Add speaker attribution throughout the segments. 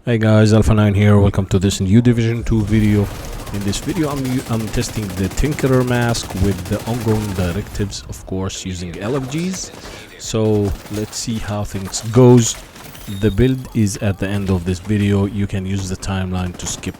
Speaker 1: Hey guys, Alpha 9 here. Welcome to this new Division 2 video. In this video, I'm testing the Tinkerer mask with the ongoing directives, of course, using LMGs. So let's see how things goes. The build is at the end of this video. You can use the timeline to skip.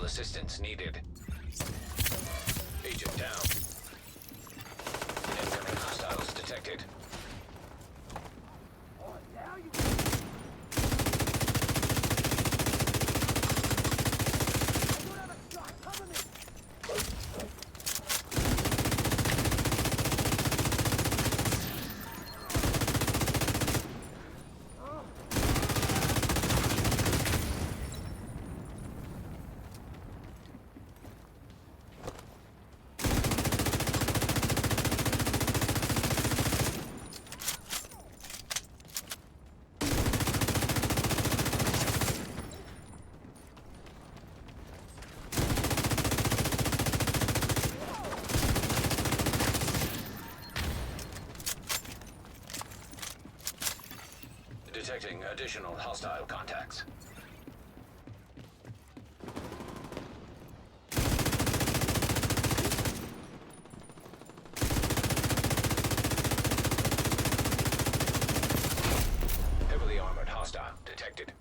Speaker 2: Assistance needed. Agent down. Incoming hostiles detected. Detecting additional hostile contacts. Heavily armored hostile detected.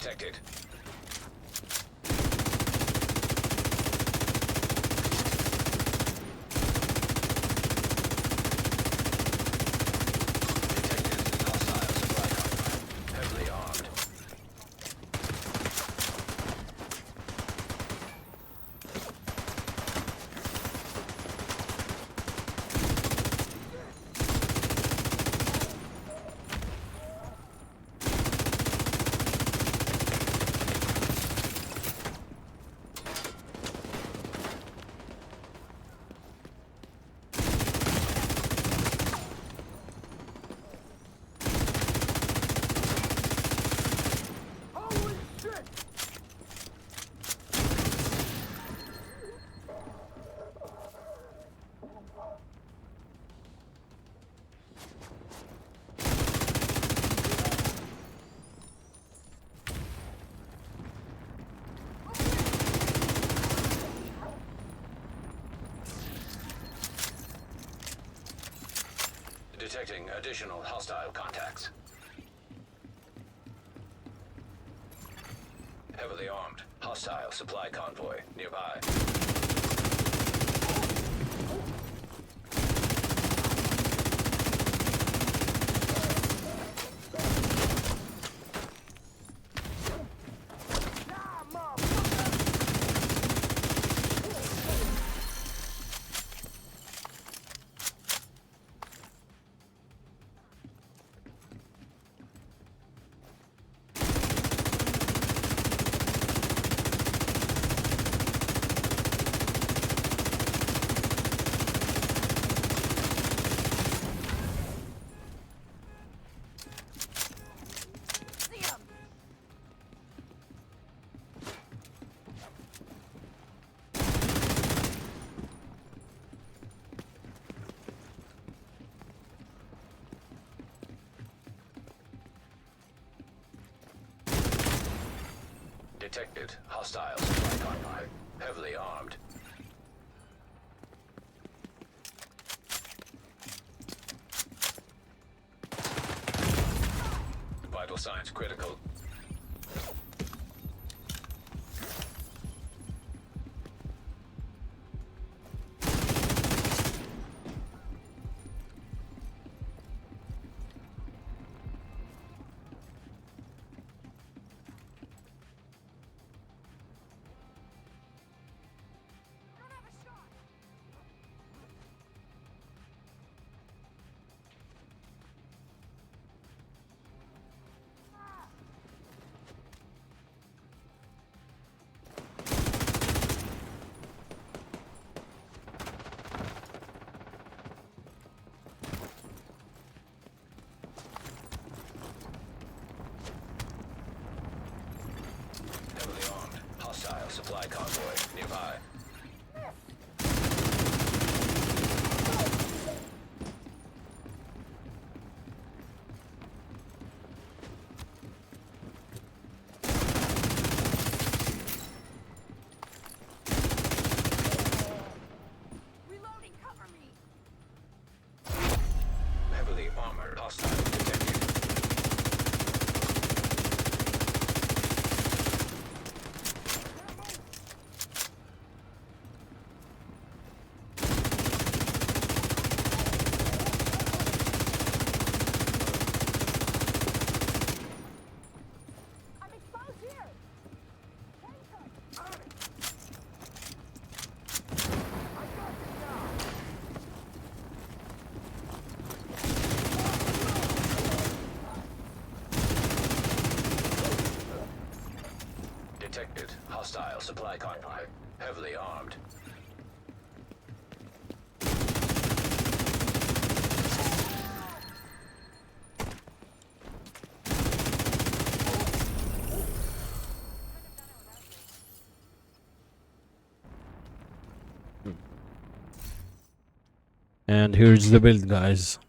Speaker 2: Detected. Detecting additional hostile contacts. Heavily armed, hostile supply convoy nearby. Detected. Hostile supply convoy. Heavily armed. Vital signs critical. Heavily armed. Hostile supply convoy nearby.
Speaker 3: Reloading, cover me!
Speaker 2: Heavily armored. Hostile detected.
Speaker 3: I'm exposed here!
Speaker 2: Detected. Hostile supply convoy. Heavily armed.
Speaker 1: And here's the build, guys.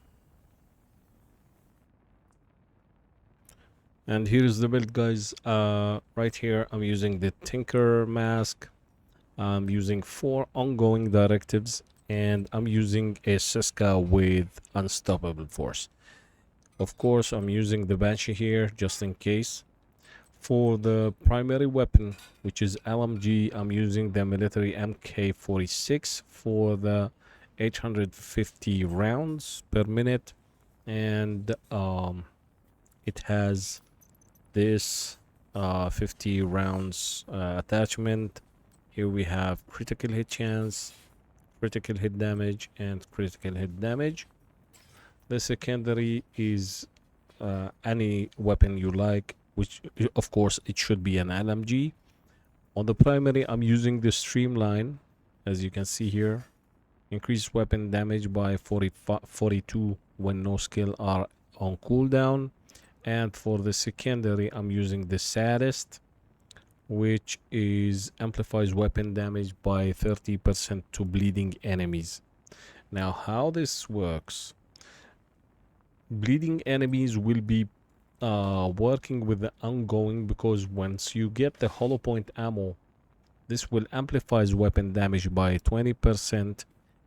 Speaker 1: And here's the build, guys. Right here, I'm using the Tinker mask. I'm using 4 ongoing directives, and I'm using a Siska with Unstoppable Force. Of course, I'm using the Banshee here just in case. For the primary weapon, which is LMG, I'm using the military MK46 for the 850 rounds per minute, and it has this 50 rounds attachment. Here we have critical hit chance, critical hit damage, and critical hit damage. The secondary is any weapon you like, which of course it should be an LMG. On the primary, I'm using the streamline, as you can see here. Increase weapon damage by 42 when no skill are on cooldown. And for the secondary, I'm using the saddest, which is amplifies weapon damage by 30% to bleeding enemies. Now, how this works: bleeding enemies will be working with the ongoing, because once you get the hollow point ammo, this will amplifies weapon damage by 20%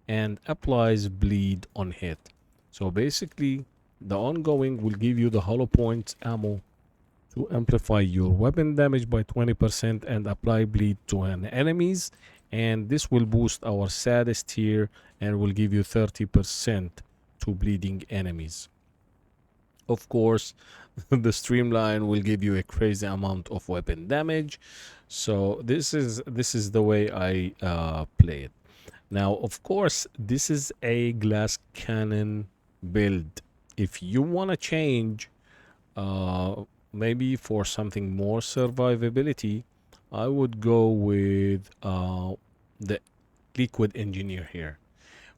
Speaker 1: and applies bleed on hit. So basically, the ongoing will give you the hollow point ammo to amplify your weapon damage by 20% and apply bleed to an enemies, and this will boost our saddest here and will give you 30% to bleeding enemies. Of course, the streamline will give you a crazy amount of weapon damage. So this is the way I play it. Now, of course, this is a glass cannon build. If you want to change, uh, maybe for something more survivability, I would go with the liquid engineer here,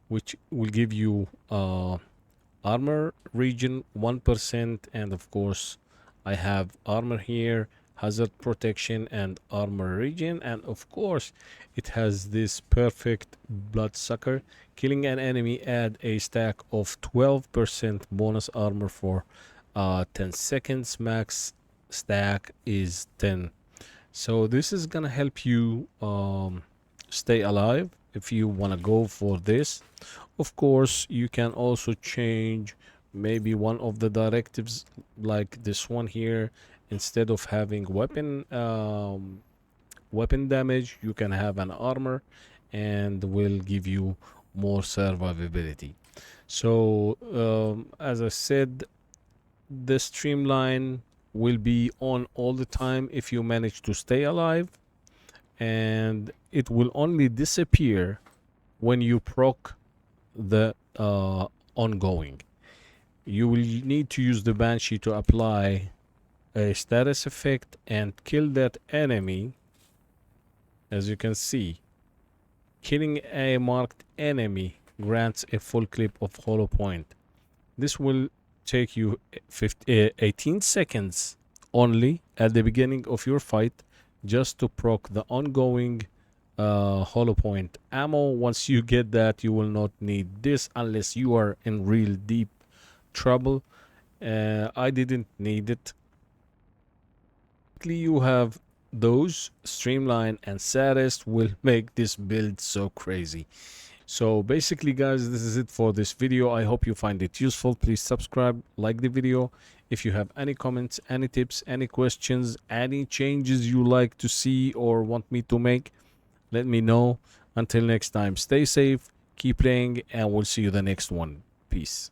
Speaker 1: which will give you armor region 1%, and of course I have armor here, hazard protection, and armor region, and of course it has this perfect bloodsucker. Killing an enemy add a stack of 12% bonus armor for 10 seconds. Max stack is 10. So this is gonna help you stay alive if you want to go for this. Of course, you can also change maybe one of the directives, like this one here. Instead of having weapon damage, you can have an armor, and will give you more survivability. So as I said, the streamline will be on all the time if you manage to stay alive, and it will only disappear when you proc the ongoing. You will need to use the Banshee to apply a status effect and kill that enemy. As you can see, killing a marked enemy grants a full clip of hollow point. This will take you 18 seconds only at the beginning of your fight, just to proc the ongoing hollow point ammo. Once you get that, you will not need this unless you are in real deep trouble. I didn't need it. You have those streamline and saddest will make this build so crazy. So basically, guys, this is it for this video. I hope you find it useful. Please subscribe, like the video. If you have any comments, any tips, any questions, any changes you like to see or want me to make, let me know. Until next time, stay safe, keep playing, and we'll see you the next one. Peace.